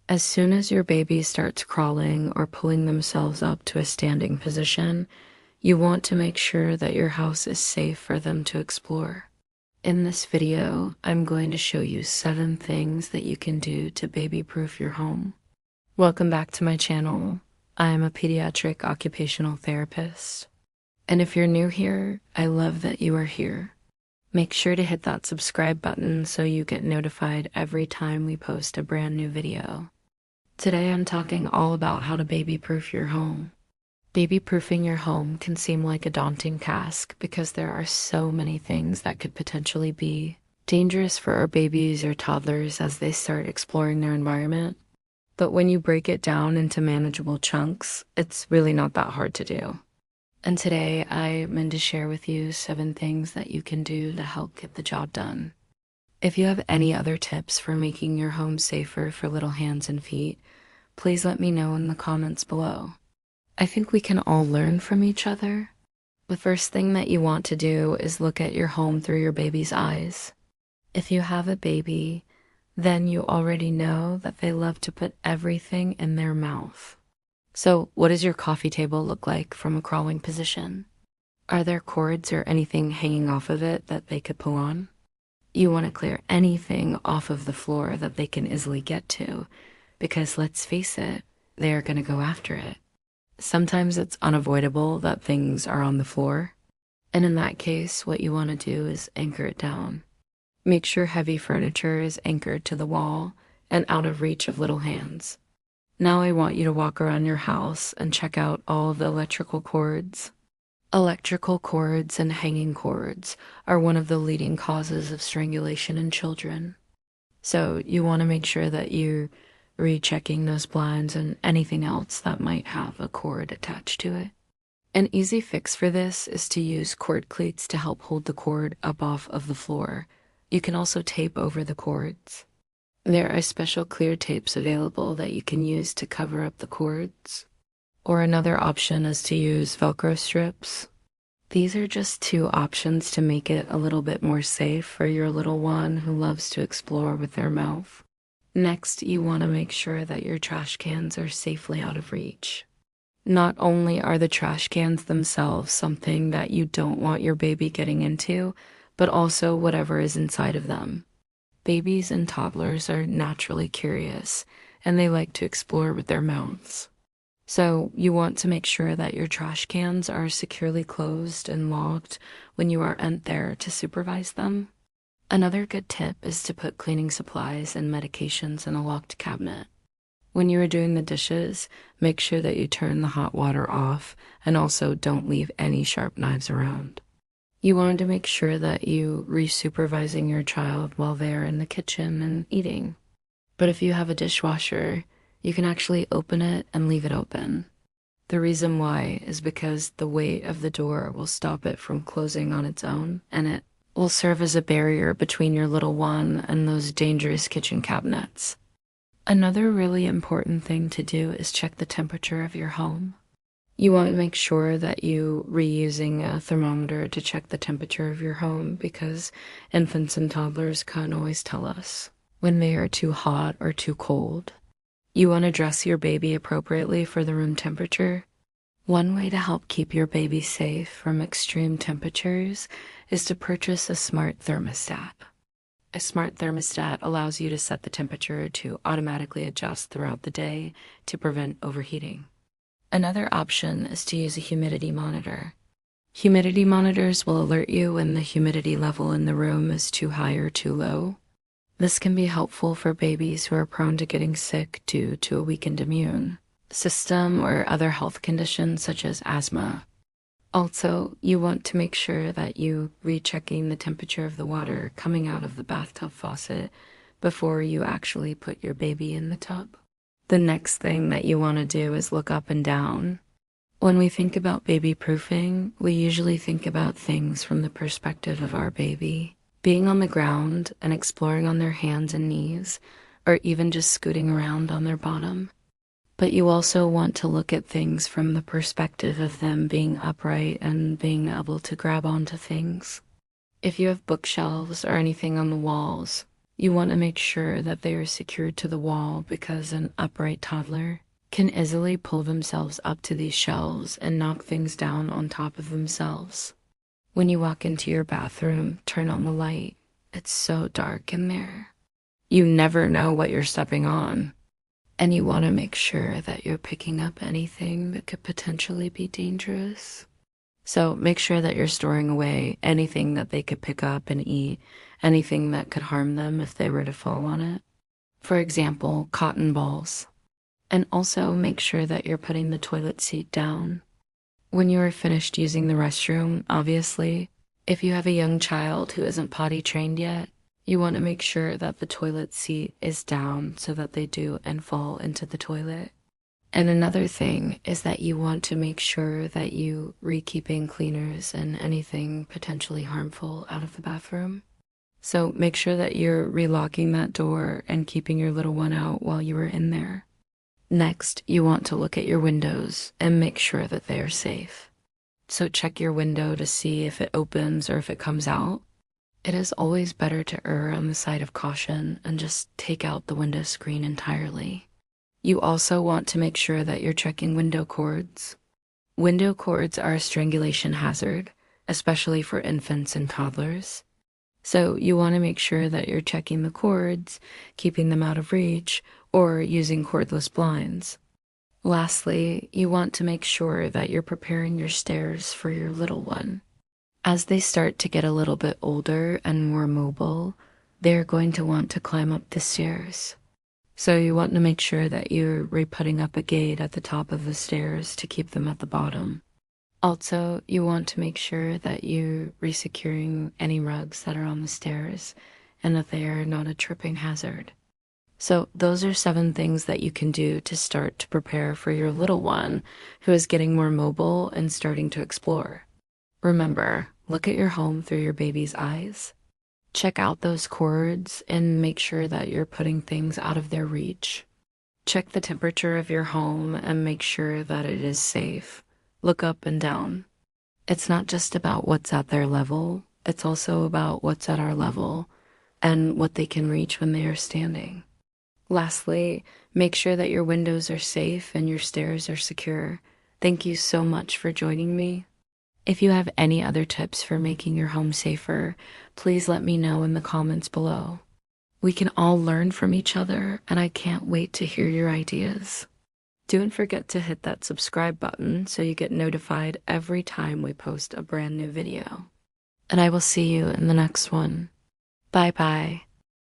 As soon as your baby starts crawling or pulling themselves up to a standing position, you want to make sure that your house is safe for them to explore. In this video, I'm going to show you 7 things that you can do to baby-proof your home. Welcome back to my channel. I am a pediatric occupational therapist. And if you're new here, I love that you are here. Make sure to hit that subscribe button so you get notified every time we post a brand new video. Today I'm talking all about how to baby-proof your home. Baby-proofing your home can seem like a daunting task because there are so many things that could potentially be dangerous for our babies or toddlers as they start exploring their environment. But when you break it down into manageable chunks, it's really not that hard to do. And today I'm going to share with you 7 things that you can do to help get the job done. If you have any other tips for making your home safer for little hands and feet, please let me know in the comments below. I think we can all learn from each other. The first thing that you want to do is look at your home through your baby's eyes. If you have a baby, then you already know that they love to put everything in their mouth. So what does your coffee table look like from a crawling position? Are there cords or anything hanging off of it that they could pull on? You want to clear anything off of the floor that they can easily get to, because let's face it, they are going to go after it. Sometimes it's unavoidable that things are on the floor, and in that case, what you want to do is anchor it down. Make sure heavy furniture is anchored to the wall and out of reach of little hands. Now I want you to walk around your house and check out all of the electrical cords. Electrical cords and hanging cords are one of the leading causes of strangulation in children. So you want to make sure that you're rechecking those blinds and anything else that might have a cord attached to it. An easy fix for this is to use cord cleats to help hold the cord up off of the floor. You can also tape over the cords. There are special clear tapes available that you can use to cover up the cords. Or another option is to use Velcro strips. These are just 2 options to make it a little bit more safe for your little one who loves to explore with their mouth. Next, you want to make sure that your trash cans are safely out of reach. Not only are the trash cans themselves something that you don't want your baby getting into, but also whatever is inside of them. Babies and toddlers are naturally curious, and they like to explore with their mouths. So you want to make sure that your trash cans are securely closed and locked when you aren't there to supervise them. Another good tip is to put cleaning supplies and medications in a locked cabinet. When you are doing the dishes, make sure that you turn the hot water off and also don't leave any sharp knives around. You want to make sure that you re-supervising your child while they are in the kitchen and eating. But if you have a dishwasher, you can actually open it and leave it open. The reason why is because the weight of the door will stop it from closing on its own, and it will serve as a barrier between your little one and those dangerous kitchen cabinets. Another really important thing to do is check the temperature of your home. You want to make sure that you're reusing a thermometer to check the temperature of your home because infants and toddlers can't always tell us when they are too hot or too cold. You want to dress your baby appropriately for the room temperature. One way to help keep your baby safe from extreme temperatures is to purchase a smart thermostat. A smart thermostat allows you to set the temperature to automatically adjust throughout the day to prevent overheating. Another option is to use a humidity monitor. Humidity monitors will alert you when the humidity level in the room is too high or too low. This can be helpful for babies who are prone to getting sick due to a weakened immune system or other health conditions such as asthma. Also, you want to make sure that you rechecking the temperature of the water coming out of the bathtub faucet before you actually put your baby in the tub. The next thing that you want to do is look up and down. When we think about baby-proofing, we usually think about things from the perspective of our baby. Being on the ground and exploring on their hands and knees, or even just scooting around on their bottom. But you also want to look at things from the perspective of them being upright and being able to grab onto things. If you have bookshelves or anything on the walls, You want to make sure that they are secured to the wall because an upright toddler can easily pull themselves up to these shelves and knock things down on top of themselves. When you walk into your bathroom, turn on the light. It's so dark in there. You never know what you're stepping on. And you want to make sure that you're picking up anything that could potentially be dangerous. So make sure that you're storing away anything that they could pick up and eat, anything that could harm them if they were to fall on it. For example, cotton balls. And also make sure that you're putting the toilet seat down. When you are finished using the restroom, obviously, if you have a young child who isn't potty trained yet, you want to make sure that the toilet seat is down so that they do and fall into the toilet. And another thing is that you want to make sure that you keeping cleaners and anything potentially harmful out of the bathroom. So make sure that you're relocking that door and keeping your little one out while you are in there. Next, you want to look at your windows and make sure that they are safe. So check your window to see if it opens or if it comes out. It is always better to err on the side of caution and just take out the window screen entirely. You also want to make sure that you're checking window cords. Window cords are a strangulation hazard, especially for infants and toddlers. So you want to make sure that you're checking the cords, keeping them out of reach, or using cordless blinds. Lastly, you want to make sure that you're preparing your stairs for your little one. As they start to get a little bit older and more mobile, they're going to want to climb up the stairs. So you want to make sure that you're re-putting up a gate at the top of the stairs to keep them at the bottom. Also, you want to make sure that you're resecuring any rugs that are on the stairs and that they are not a tripping hazard. So those are 7 things that you can do to start to prepare for your little one who is getting more mobile and starting to explore. Remember, look at your home through your baby's eyes. Check out those cords and make sure that you're putting things out of their reach. Check the temperature of your home and make sure that it is safe. Look up and down. It's not just about what's at their level, it's also about what's at our level and what they can reach when they are standing. Lastly, make sure that your windows are safe and your stairs are secure. Thank you so much for joining me. If you have any other tips for making your home safer, please let me know in the comments below. We can all learn from each other, and I can't wait to hear your ideas. Don't forget to hit that subscribe button so you get notified every time we post a brand new video. And I will see you in the next one. Bye bye.